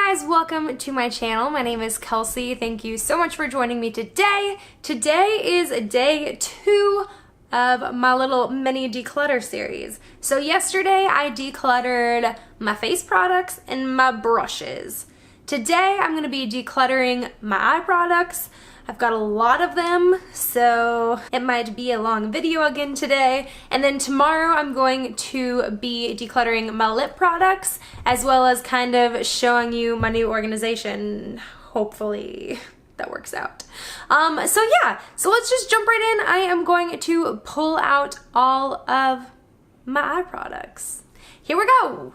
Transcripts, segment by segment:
guys, welcome to my channel. My name is Kelsey. Thank you so much for joining me today. Today is day 2 of my little mini declutter series. So yesterday I decluttered my face products and my brushes. Today I'm going to be decluttering my eye products. I've got a lot of them, so it might be a long video again today. And then tomorrow I'm going to be decluttering my lip products, as well as kind of showing you my new organization. Hopefully that works out. So let's just jump right in. I am going to pull out all of my eye products. Here we go.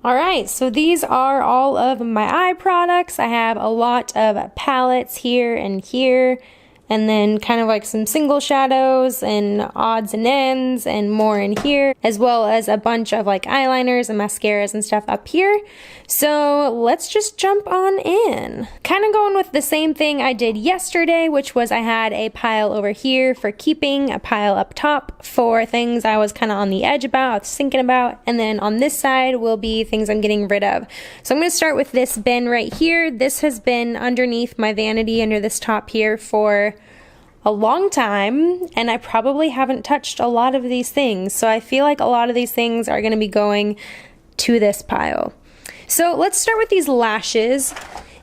Alright, so these are all of my eye products. I have a lot of palettes here and here, and then kind of like some single shadows and odds and ends and more in here, as well as a bunch of like eyeliners and mascaras and stuff up here. So let's just jump on in. Kind of going with the same thing I did yesterday, which was I had a pile over here for keeping, a pile up top for things I was kind of on the edge about, I was thinking about, and then on this side will be things I'm getting rid of. So I'm going to start with this bin right here. This has been underneath my vanity under this top here for a long time, and I probably haven't touched a lot of these things, so I feel like a lot of these things are going to be going to this pile. So let's start with these lashes.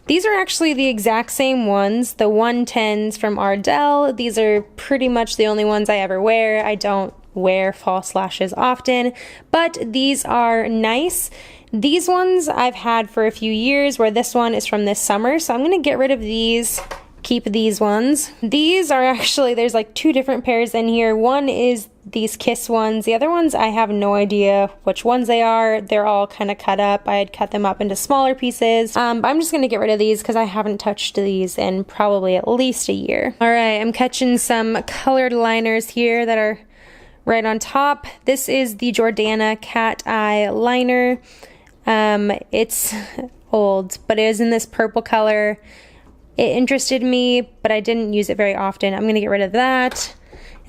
These are actually the exact same ones, the 110s from Ardell. These are pretty much the only ones I ever wear. I don't wear false lashes often, but these are nice. These ones I've had for a few years, where this one is from this summer, so I'm going to get rid of these. Keep these ones. These are actually, there's like 2 different pairs in here. One is these Kiss ones. The other ones, I have no idea which ones they are. They're all kind of cut up. I had cut them up into smaller pieces. But I'm just going to get rid of these because I haven't touched these in probably at least a year. All right, I'm catching some colored liners here that are right on top. This is the Jordana Cat Eye Liner. It's old, but it is in this purple color. It interested me, but I didn't use it very often. I'm going to get rid of that,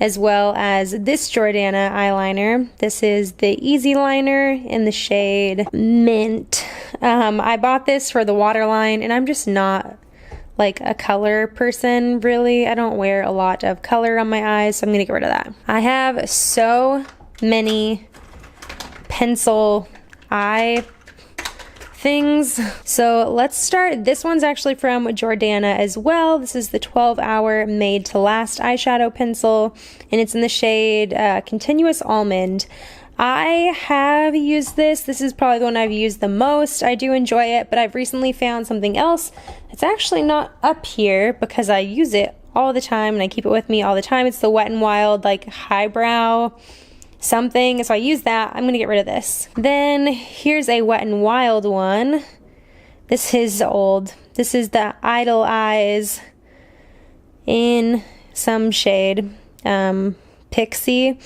as well as this Jordana eyeliner. This is the Easy Liner in the shade Mint. I bought this for the waterline, and I'm just not like a color person, really. I don't wear a lot of color on my eyes, so I'm going to get rid of that. I have so many pencil eye things. So let's start. This one's actually from Jordana as well. This is the 12-hour Made to Last eyeshadow pencil, and it's in the shade Continuous Almond. I have used this. This is probably the one I've used the most. I do enjoy it, but I've recently found something else. It's actually not up here because I use it all the time and I keep it with me all the time. It's the Wet n Wild like highbrow something, so I use that. I'm gonna get rid of this. Then here's a Wet n Wild one. This is old. This is the Idle Eyes in some shade Pixie.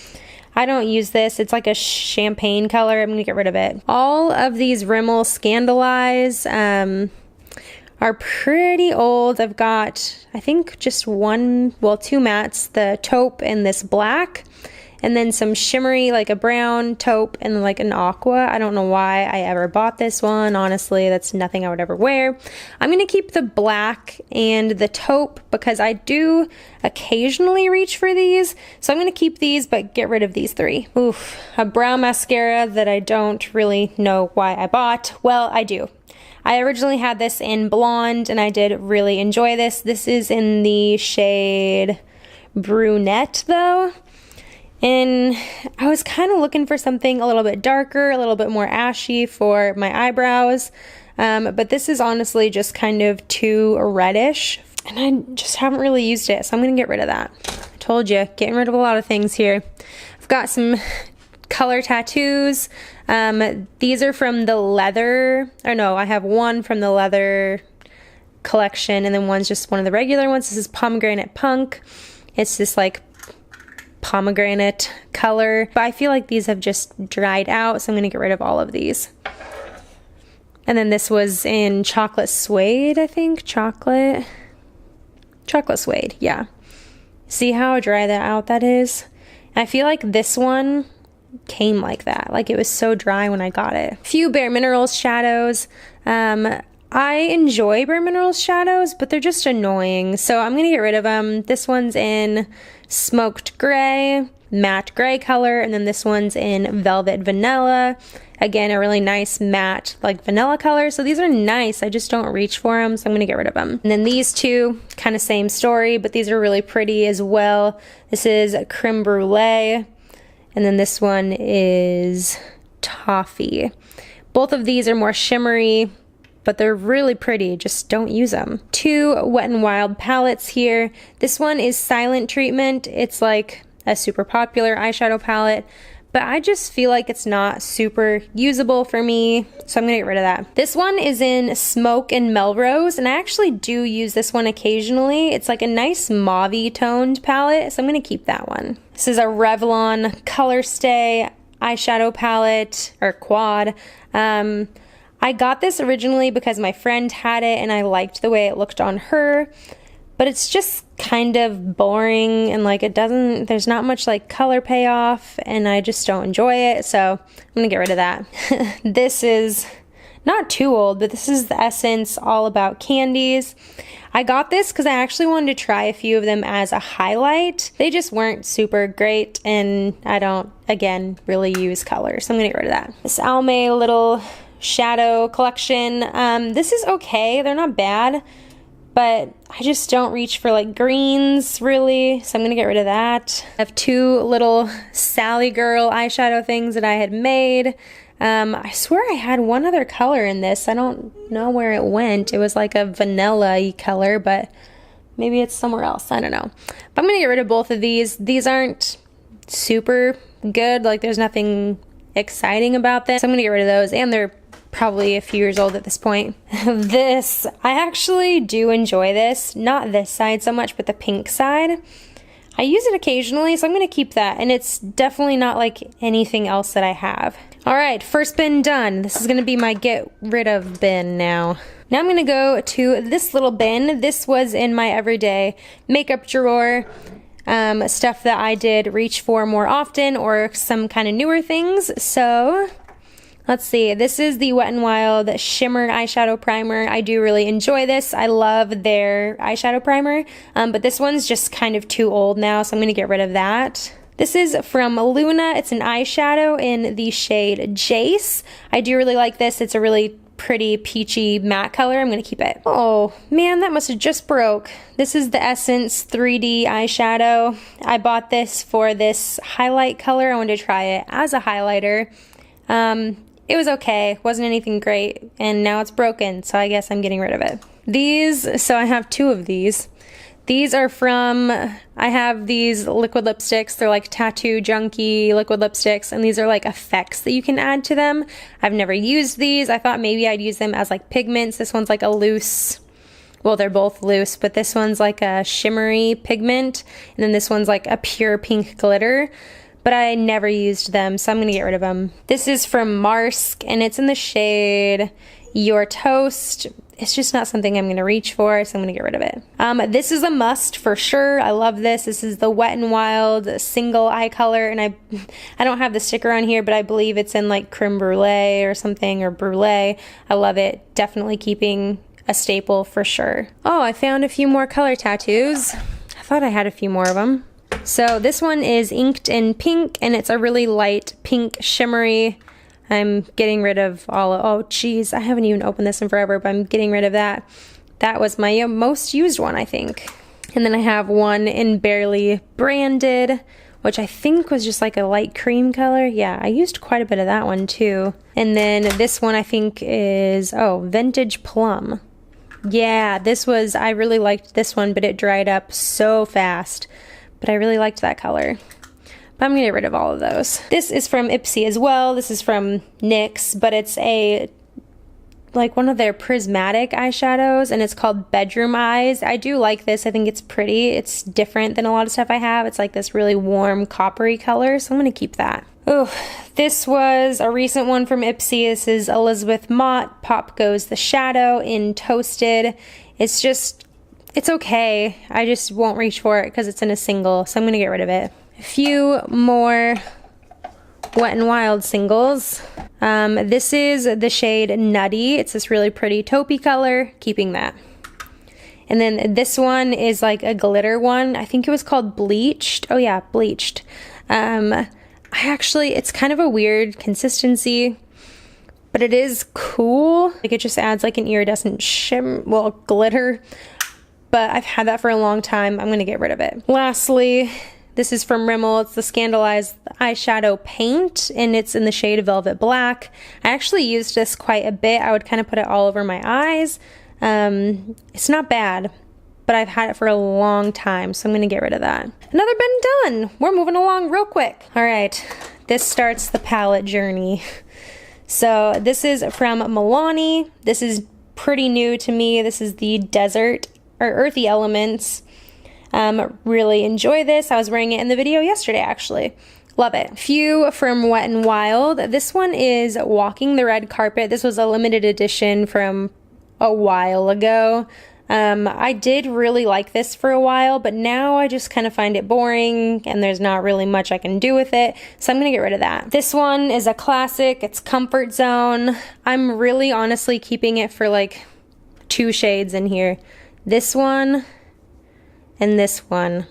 I don't use this. It's like a champagne color. I'm gonna get rid of it. All of these Rimmel Scandalize are pretty old. I've got, I think, just 2 mattes, the taupe and this black, and then some shimmery, like a brown taupe and like an aqua. I don't know why I ever bought this one. Honestly, that's nothing I would ever wear. I'm going to keep the black and the taupe because I do occasionally reach for these. So I'm going to keep these, but get rid of these 3. Oof, a brow mascara that I don't really know why I bought. Well, I do. I originally had this in blonde and I did really enjoy this. This is in the shade Brunette though. And I was kind of looking for something a little bit darker, a little bit more ashy for my eyebrows. But this is honestly just kind of too reddish, and I just haven't really used it, so I'm going to get rid of that. I told you, getting rid of a lot of things here. I've got some color tattoos. These are from the leather, or no, I have one from the leather collection, and then one's just one of the regular ones. This is Pomegranate Punk. It's this like pomegranate color, but I feel like these have just dried out, so I'm going to get rid of all of these. And then this was in Chocolate Suede, I think. Chocolate Suede, yeah. See how dry that out that is? I feel like this one came like that. Like it was so dry when I got it. A few Bare Minerals shadows. I enjoy Bare Minerals shadows, but they're just annoying, so I'm gonna get rid of them. This one's in Smoked Gray, matte gray color, and then this one's in Velvet Vanilla. Again, a really nice matte, like vanilla color. So these are nice, I just don't reach for them, so I'm gonna get rid of them. And then these two, kind of same story, but these are really pretty as well. This is Creme Brulee, and then this one is Toffee. Both of these are more shimmery, but they're really pretty, just don't use them. Two Wet n Wild palettes here. This one is Silent Treatment. It's like a super popular eyeshadow palette, but I just feel like it's not super usable for me, so I'm gonna get rid of that. This one is in Smoke and Melrose, and I actually do use this one occasionally. It's like a nice mauve-y toned palette, so I'm gonna keep that one. This is a Revlon Color Stay eyeshadow palette, or quad. I got this originally because my friend had it and I liked the way it looked on her, but it's just kind of boring and like there's not much like color payoff and I just don't enjoy it, so I'm gonna get rid of that. This is not too old, but this is the Essence All About Candies. I got this because I actually wanted to try a few of them as a highlight. They just weren't super great and I don't, again, really use color, so I'm gonna get rid of that. This Almay little shadow collection. This is okay, they're not bad, but I just don't reach for like greens really, so I'm gonna get rid of that. I have two little Sally Girl eyeshadow things that I had made. I swear I had one other color in this. I don't know where it went. It was like a vanilla-y color, but maybe it's somewhere else, I don't know. But I'm gonna get rid of both of these. These aren't super good, like there's nothing exciting about them, so I'm gonna get rid of those, and they're probably a few years old at this point. This, I actually do enjoy this. Not this side so much, but the pink side. I use it occasionally, so I'm gonna keep that, and it's definitely not like anything else that I have. All right, first bin done. This is gonna be my get rid of bin now. Now I'm gonna go to this little bin. This was in my everyday makeup drawer. Stuff that I did reach for more often, or some kind of newer things, so let's see, this is the Wet n Wild Shimmer Eyeshadow Primer. I do really enjoy this. I love their eyeshadow primer, but this one's just kind of too old now, so I'm gonna get rid of that. This is from Luna. It's an eyeshadow in the shade Jace. I do really like this. It's a really pretty peachy matte color. I'm gonna keep it. Oh man, that must have just broke. This is the Essence 3D eyeshadow. I bought this for this highlight color. I wanted to try it as a highlighter. It was okay, wasn't anything great, and now it's broken, so I guess I'm getting rid of it. These, so I have two of these. These are from, I have these liquid lipsticks. They're like Tattoo Junkie liquid lipsticks, and these are like effects that you can add to them. I've never used these. I thought maybe I'd use them as like pigments. This one's like a loose, well, they're both loose, but this one's like a shimmery pigment, and then this one's like a pure pink glitter. But I never used them, so I'm gonna get rid of them. This is from Marsk, and it's in the shade Your Toast. It's just not something I'm gonna reach for, so I'm gonna get rid of it. This is a must for sure. I love this. This is the Wet n Wild single eye color, and I don't have the sticker on here, but I believe it's in like Creme Brulee or something, or Brulee. I love it. Definitely keeping a staple for sure. Oh, I found a few more color tattoos. I thought I had a few more of them. So this one is inked in pink, and it's a really light pink shimmery. I'm getting rid of all of, oh geez, I haven't even opened this in forever, but I'm getting rid of that. That was my most used one, I think. And then I have one in Barely Branded, which I think was just like a light cream color. Yeah, I used quite a bit of that one too. And then this one I think is, oh, Vintage Plum. Yeah, this was, I really liked this one, but it dried up so fast. But I really liked that color. But I'm gonna get rid of all of those. This is from Ipsy as well. This is from NYX, but it's a, like one of their prismatic eyeshadows, and it's called Bedroom Eyes. I do like this. I think it's pretty. It's different than a lot of stuff I have. It's like this really warm coppery color, so I'm gonna keep that. Oh, this was a recent one from Ipsy. This is Elizabeth Mott, Pop Goes the Shadow in Toasted. It's just, it's okay. I just won't reach for it because it's in a single, so I'm gonna get rid of it. I A few more Wet n Wild singles. This is the shade Nutty. It's this really pretty taupey color, keeping that. And then this one is like a glitter one. I think it was called Bleached. Oh yeah, Bleached. It's kind of a weird consistency, but it is cool. Like it just adds like an iridescent glitter, but I've had that for a long time. I'm gonna get rid of it. Lastly, this is from Rimmel. It's the Scandalized eyeshadow paint, and it's in the shade Velvet Black. I actually used this quite a bit. I would kind of put it all over my eyes. It's not bad, but I've had it for a long time, so I'm gonna get rid of that. Another bin done. We're moving along real quick. All right, this starts the palette journey. So this is from Milani. This is pretty new to me. This is the Desert or Earthy Elements. Really enjoy this. I was wearing it in the video yesterday, actually. Love it. Few from Wet n Wild. This one is Walking the Red Carpet. This was a limited edition from a while ago. I did really like this for a while, but now I just kind of find it boring and there's not really much I can do with it, so I'm gonna get rid of that. This one is a classic. It's Comfort Zone. I'm really honestly keeping it for like 2 shades in here. This one and this one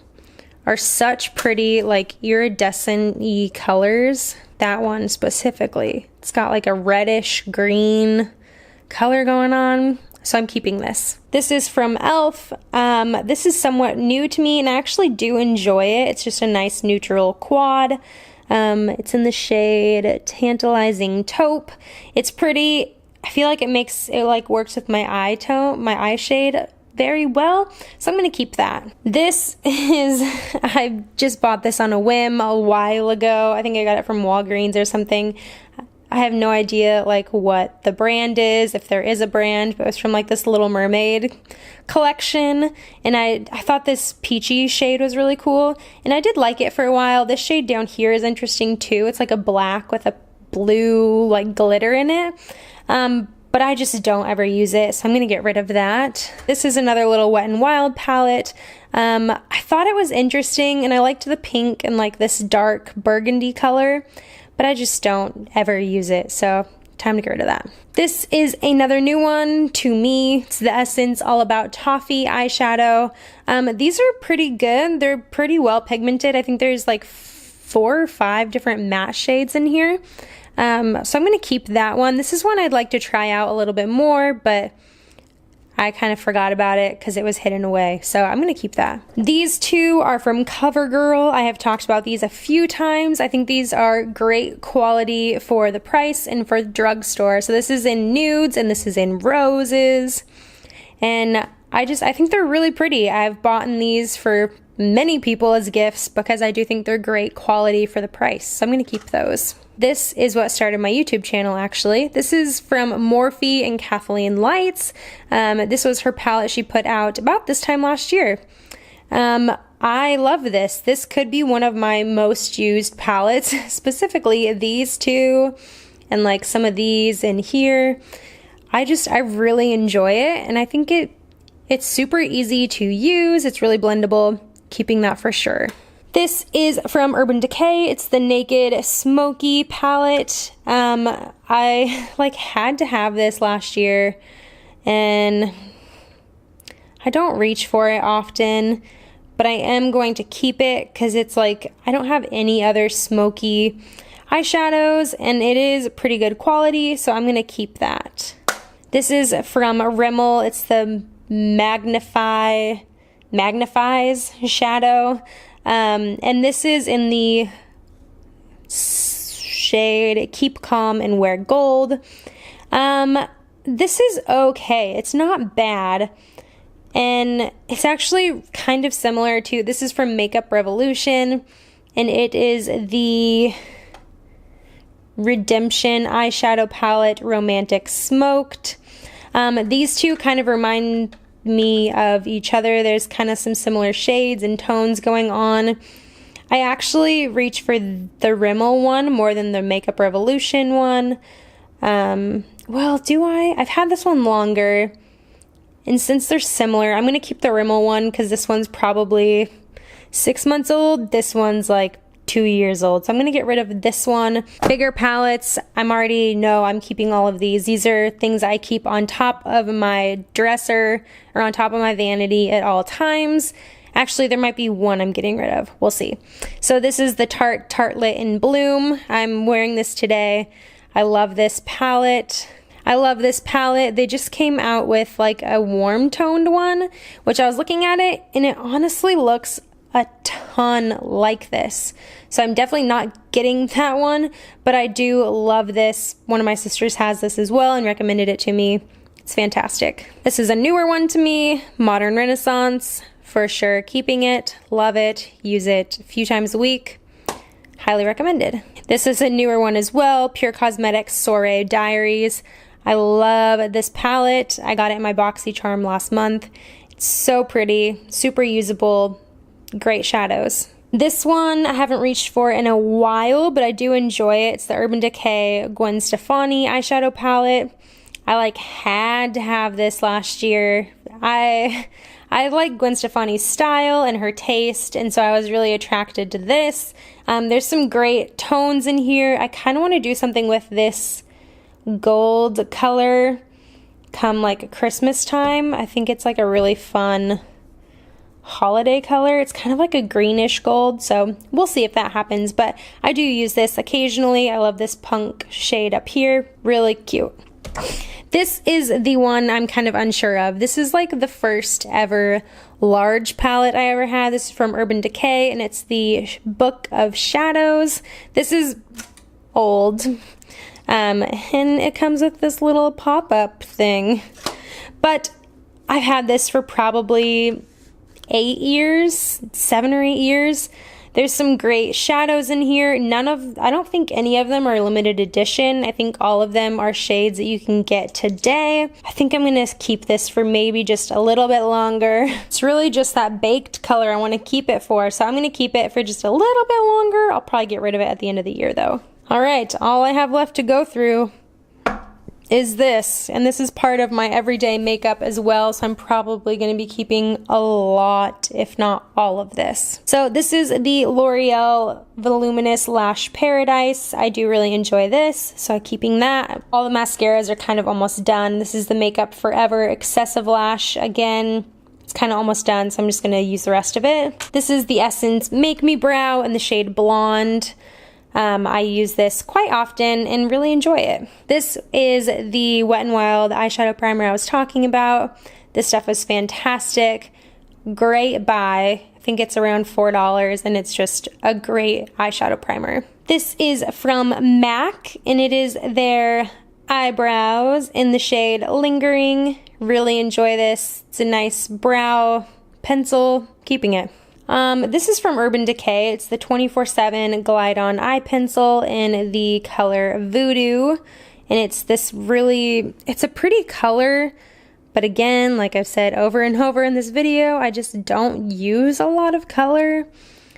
are such pretty like iridescent-y colors. That one specifically. It's got like a reddish green color going on, so I'm keeping this. This is from e.l.f. This is somewhat new to me and I actually do enjoy it. It's just a nice neutral quad. It's in the shade Tantalizing Taupe. It's pretty. I feel like it like works with my eye tone, my eye shade very well, so I'm gonna keep that. This is, I just bought this on a whim a while ago. I think I got it from Walgreens or something. I have no idea like what the brand is, if there is a brand, but it was from like this Little Mermaid collection, and I thought this peachy shade was really cool, and I did like it for a while. This shade down here is interesting too. It's like a black with a blue like glitter in it, but I just don't ever use it, so I'm gonna get rid of that. This is another little Wet n Wild palette. I thought it was interesting, and I liked the pink and like this dark burgundy color, but I just don't ever use it, so time to get rid of that. This is another new one to me. It's the Essence All About Toffee eyeshadow. These are pretty good. They're pretty well pigmented. I think there's like 4 or 5 different matte shades in here. So I'm gonna keep that one. This is one I'd like to try out a little bit more, but I kind of forgot about it because it was hidden away, so I'm gonna keep that. These two are from CoverGirl. I have talked about these a few times. I think these are great quality for the price and for the drugstore. So this is in nudes and this is in roses, and I think they're really pretty. I've bought these for many people as gifts because I do think they're great quality for the price, so I'm gonna keep those. This is what started my YouTube channel, actually. This is from Morphe and Kathleen Lights. This was her palette she put out about this time last year. I love this. This could be one of my most used palettes, specifically these two and like some of these in here. I really enjoy it, and I think it's super easy to use. It's really blendable. Keeping that for sure. This is from Urban Decay. It's the Naked Smoky palette. I like had to have this last year, and I don't reach for it often, but I am going to keep it because it's like I don't have any other smoky eyeshadows, and it is pretty good quality, so I'm gonna keep that. This is from Rimmel. It's the Magnifies shadow. And this is in the shade Keep Calm and Wear Gold. This is okay. It's not bad. And it's actually kind of similar to, this is from Makeup Revolution, and it is the Redemption eyeshadow palette Romantic Smoked. These two kind of remind me of each other. There's kind of some similar shades and tones going on. I actually reach for the Rimmel one more than the Makeup Revolution one. Well, do I? I've had this one longer, and since they're similar, I'm gonna keep the Rimmel one because this one's probably 6 months old. This one's like 2 years old. So I'm gonna get rid of this one. Bigger palettes, I'm already know I'm keeping all of these. These are things I keep on top of my dresser or on top of my vanity at all times. Actually, there might be one I'm getting rid of. We'll see. So this is the Tarte Tartlet in Bloom. I'm wearing this today. I love this palette. I love this palette. They just came out with like a warm toned one, which I was looking at it and it honestly looks a ton like this. So I'm definitely not getting that one, but I do love this. One of my sisters has this as well and recommended it to me. It's fantastic. This is a newer one to me, Modern Renaissance. For sure, keeping it, love it, use it a few times a week. Highly recommended. This is a newer one as well, Pure Cosmetics Soiree Diaries. I love this palette. I got it in my BoxyCharm last month. It's so pretty, super usable, great shadows. This one I haven't reached for in a while, but I do enjoy it. It's the Urban Decay Gwen Stefani eyeshadow palette. I like had to have this last year. I like Gwen Stefani's style and her taste, and so I was really attracted to this. There's some great tones in here. I kind of want to do something with this gold color come like Christmas time. I think it's like a really fun holiday color. It's kind of like a greenish gold, so we'll see if that happens, but I do use this occasionally. I love this punk shade up here. Really cute. This is the one I'm kind of unsure of. This is like the first ever large palette I ever had. This is from Urban Decay and it's the Book of Shadows. This is old and it comes with this little pop-up thing. But I've had this for probably 8 years, 7 or 8 years. There's some great shadows in here. I don't think any of them are limited edition. I think all of them are shades that you can get today. I think I'm gonna keep this for maybe just a little bit longer. It's really just that baked color I wanna keep it for, so I'm gonna keep it for just a little bit longer. I'll probably get rid of it at the end of the year though. All right, all I have left to go through is this, and this is part of my everyday makeup as well, so I'm probably going to be keeping a lot, if not all of this. So this is the L'Oreal Voluminous Lash Paradise. I do really enjoy this, so I'm keeping that. All the mascaras are kind of almost done. This is the Makeup Forever Excessive Lash. Again, it's kind of almost done, so I'm just going to use the rest of it. This is the Essence Make Me Brow in the shade Blonde. I use this quite often and really enjoy it. This is the Wet n Wild eyeshadow primer I was talking about. This stuff is fantastic. Great buy. I think it's around $4 and it's just a great eyeshadow primer. This is from MAC and it is their eyebrows in the shade Lingering. Really enjoy this. It's a nice brow pencil. Keeping it. This is from Urban Decay. It's the 24/7 Glide On Eye Pencil in the color Voodoo. And it's this really, it's a pretty color, but again, like I've said over and over in this video, I just don't use a lot of color.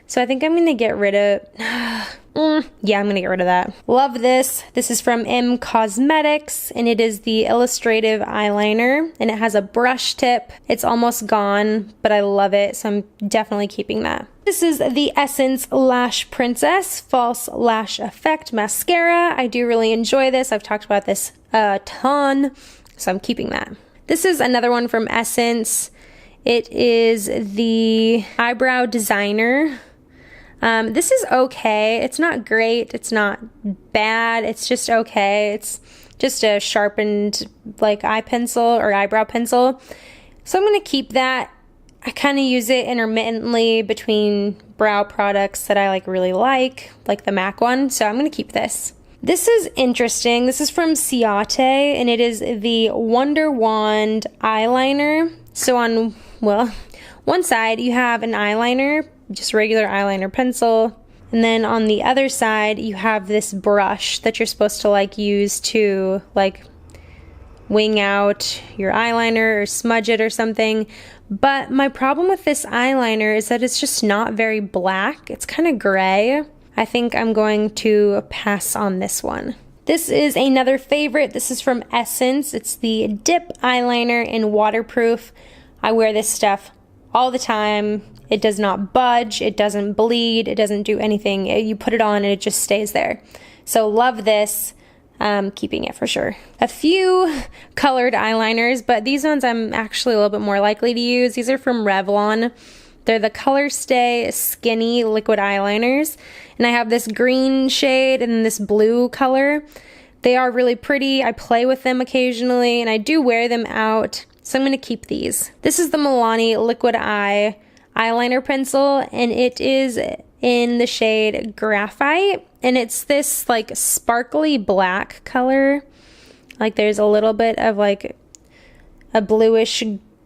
So I think I'm going to get rid of, yeah, I'm going to get rid of that. Love this. This is from M Cosmetics and it is the Illustrative Eyeliner and it has a brush tip. It's almost gone, but I love it, so I'm definitely keeping that. This is the Essence Lash Princess False Lash Effect Mascara. I do really enjoy this. I've talked about this a ton, so I'm keeping that. This is another one from Essence. It is the Eyebrow Designer. This is okay. It's not great. It's not bad. It's just okay. It's just a sharpened like eye pencil or eyebrow pencil. So I'm going to keep that. I kind of use it intermittently between brow products that I really like the MAC one. So I'm going to keep this. This is interesting. This is from Ciate and it is the Wonder Wand eyeliner. So on, well, one side you have an eyeliner, just regular eyeliner pencil, and then on the other side you have this brush that you're supposed to use to wing out your eyeliner or smudge it or something. But my problem with this eyeliner is that it's just not very black. It's kind of gray. I think I'm going to pass on this one. This is another favorite. This is from Essence. It's the Dip eyeliner in Waterproof. I wear this stuff all the time. It does not budge, it doesn't bleed, it doesn't do anything. You put it on and it just stays there. So love this. Keeping it for sure. A few colored eyeliners, but these ones I'm actually a little bit more likely to use. These are from Revlon. They're the Color Stay Skinny Liquid Eyeliners. And I have this green shade and this blue color. They are really pretty. I play with them occasionally and I do wear them out. So I'm going to keep these. This is the Milani Liquid Eye Eyeliner Pencil and it is in the shade Graphite. And it's this like sparkly black color. Like there's a little bit of like a bluish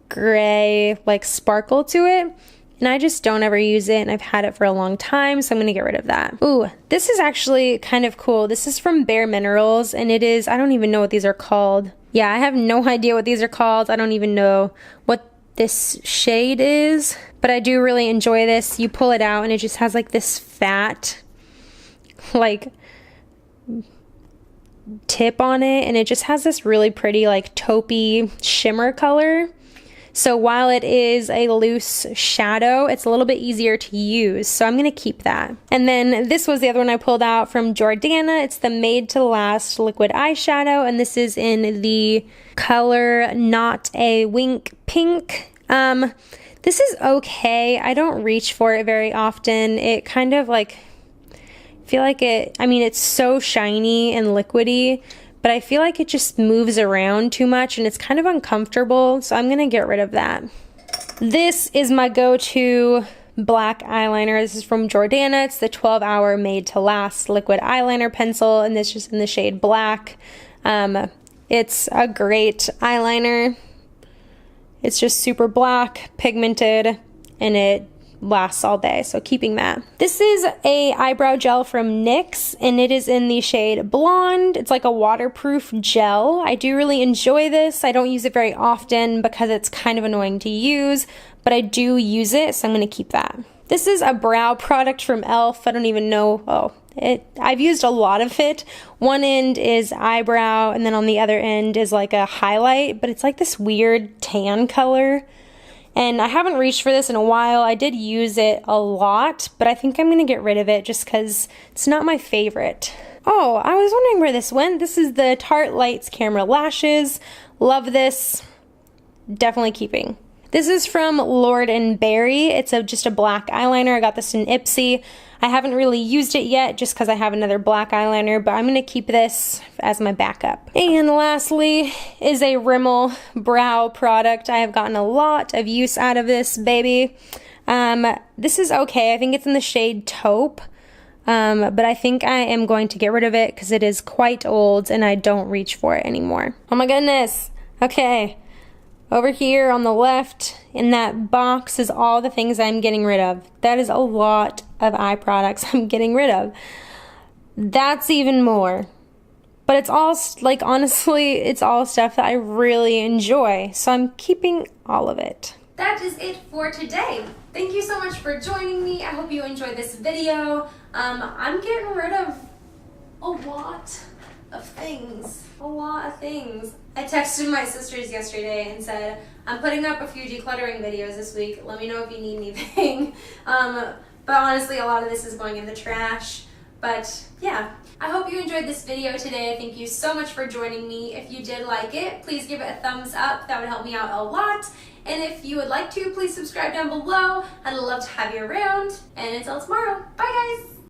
gray like sparkle to it. And I just don't ever use it and I've had it for a long time, so I'm gonna get rid of that. Ooh, this is actually kind of cool. This is from Bare Minerals and it is, I don't even know what these are called. Yeah, I have no idea what these are called. I don't even know what this shade is, but I do really enjoy this. You pull it out and it just has like this fat like tip on it and it just has this really pretty like taupey shimmer color. So while it is a loose shadow, it's a little bit easier to use. So I'm going to keep that. And then this was the other one I pulled out from Jordana. It's the Made to Last Liquid Eyeshadow. And this is in the color Not a Wink Pink. This is okay. I don't reach for it very often. It kind of like, I feel like it, I mean, it's so shiny and liquidy, but I feel like it just moves around too much and it's kind of uncomfortable, so I'm gonna get rid of that. This is my go-to black eyeliner. This is from Jordana. It's the 12-Hour Made to Last Liquid Eyeliner Pencil, and it's just in the shade black. It's a great eyeliner. It's just super black, pigmented, and it lasts all day, so keeping that. This is a eyebrow gel from NYX and it is in the shade Blonde. It's like a waterproof gel. I do really enjoy this. I don't use it very often because it's kind of annoying to use, but I do use it, so I'm going to keep that. This is a brow product from e.l.f. I don't even know. I've used a lot of it. One end is eyebrow and then on the other end is like a highlight, but it's like this weird tan color. And I haven't reached for this in a while. I did use it a lot, but I think I'm going to get rid of it just because it's not my favorite. Oh, I was wondering where this went. This is the Tarte Lights Camera Lashes. Love this. Definitely keeping. This is from Lord & Berry. It's just a black eyeliner. I got this in Ipsy. I haven't really used it yet just because I have another black eyeliner, but I'm going to keep this as my backup. And lastly is a Rimmel brow product. I have gotten a lot of use out of this baby. This is okay. I think it's in the shade Taupe, but I think I am going to get rid of it because it is quite old and I don't reach for it anymore. Oh my goodness. Okay. Over here on the left in that box is all the things I'm getting rid of. That is a lot of eye products I'm getting rid of. That's even more. But it's all, like, honestly, it's all stuff that I really enjoy. So I'm keeping all of it. That is it for today. Thank you so much for joining me. I hope you enjoyed this video. I'm getting rid of a lot of things. I texted my sisters yesterday and said, I'm putting up a few decluttering videos this week. Let me know if you need anything. But honestly, a lot of this is going in the trash. But yeah, I hope you enjoyed this video today. Thank you so much for joining me. If you did like it, please give it a thumbs up. That would help me out a lot. And if you would like to, please subscribe down below. I'd love to have you around. And until tomorrow, bye guys!